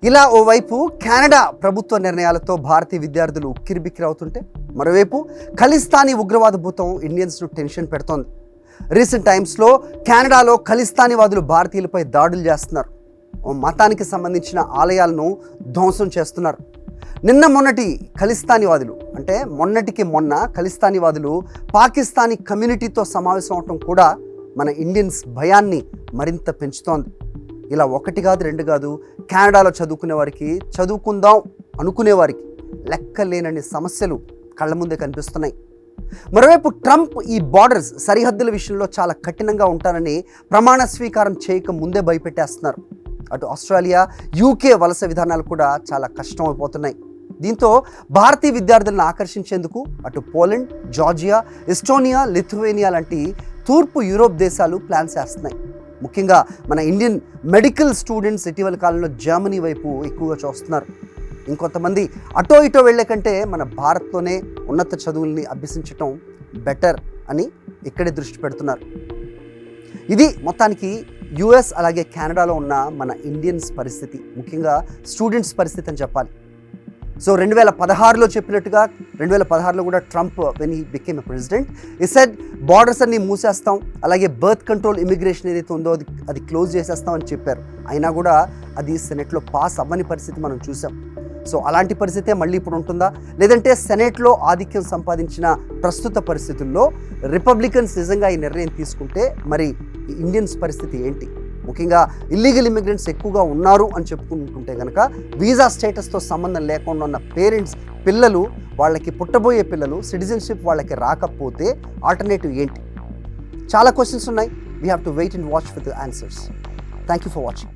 ఇలా ఓవైపు కెనడా ప్రభుత్వ నిర్ణయాలతో భారతీయ విద్యార్థులు ఉక్కిరిబిక్కిరి అవుతుంటే మరోవైపు ఖలిస్తానీ ఉగ్రవాద భూతం ఇండియన్స్ను టెన్షన్ పెడుతోంది. రీసెంట్ టైమ్స్లో కెనడాలో ఖలిస్తానీవాదులు భారతీయులపై దాడులు చేస్తున్నారు. మతానికి సంబంధించిన ఆలయాలను ధ్వంసం చేస్తున్నారు. మొన్నటి ఖలిస్తానీవాదులు మొన్నటికి మొన్న ఖలిస్తానీవాదులు పాకిస్తానీ కమ్యూనిటీతో సమావేశం అవటం కూడా మన ఇండియన్స్ భయాన్ని మరింత పెంచుతోంది. ఇలా ఒకటి కాదు రెండు కాదు, కెనడాలో చదువుకునే వారికి, చదువుకుందాం అనుకునే వారికి లెక్కలేనన్ని సమస్యలు కళ్ళ ముందే కనిపిస్తున్నాయి. మరోవైపు ట్రంప్ ఈ బార్డర్స్ సరిహద్దుల విషయంలో చాలా కఠినంగా ఉంటానని ప్రమాణ స్వీకారం చేయక ముందే భయపెట్టేస్తున్నారు. అటు ఆస్ట్రేలియా, యూకే వలస విధానాలు కూడా చాలా కష్టం అయిపోతున్నాయి. దీంతో భారతీయ విద్యార్థులను ఆకర్షించేందుకు అటు పోలాండ్, జార్జియా, ఎస్టోనియా, లిథువేనియా లాంటి తూర్పు యూరోప్ దేశాలు ప్లాన్స్ చేస్తున్నాయి. ముఖ్యంగా మన ఇండియన్ మెడికల్ స్టూడెంట్స్ ఇటీవల కాలంలో జర్మనీ వైపు ఎక్కువగా చూస్తున్నారు. ఇంకొంతమంది అటో ఇటో వెళ్లే కంటే మన భారత్లోనే ఉన్నత చదువుల్ని అభ్యసించటం బెటర్ అని ఇక్కడే దృష్టి పెడుతున్నారు. ఇది మొత్తానికి యుఎస్ అలాగే కెనడాలో ఉన్న మన ఇండియన్స్ పరిస్థితి, ముఖ్యంగా స్టూడెంట్స్ పరిస్థితి అని చెప్పాలి. సో 2016లో చెప్పినట్టుగా 2016లో కూడా Trump when he became a president ఈ సెడ్ బార్డర్స్ అన్ని మూసేస్తాం, అలాగే బర్త్ కంట్రోల్ ఇమిగ్రేషన్ ఏదైతే ఉందో అది క్లోజ్ చేసేస్తాం అని చెప్పారు. అయినా కూడా అది సెనెట్లో పాస్ అవ్వని పరిస్థితి మనం చూసాం. సో అలాంటి పరిస్థితే మళ్ళీ ఇప్పుడు ఉంటుందా, లేదంటే సెనెట్లో ఆధిక్యం సంపాదించిన ప్రస్తుత పరిస్థితుల్లో రిపబ్లికన్స్ నిజంగా ఈ నిర్ణయం తీసుకుంటే మరి ఇండియన్స్ పరిస్థితి ఏంటి? ముఖ్యంగా ఇల్లీగల్ ఇమిగ్రెంట్స్ ఎక్కువగా ఉన్నారు అని చెప్పుకుంటుంటే కనుక వీసా స్టేటస్తో సంబంధం లేకుండా ఉన్న పేరెంట్స్ పిల్లలు, వాళ్ళకి పుట్టబోయే పిల్లలు సిటిజన్షిప్ వాళ్ళకి రాకపోతే ఆల్టర్నేటివ్ ఏంటి? చాలా క్వశ్చన్స్ ఉన్నాయి. We have to wait and watch for the answers. Thank you for watching.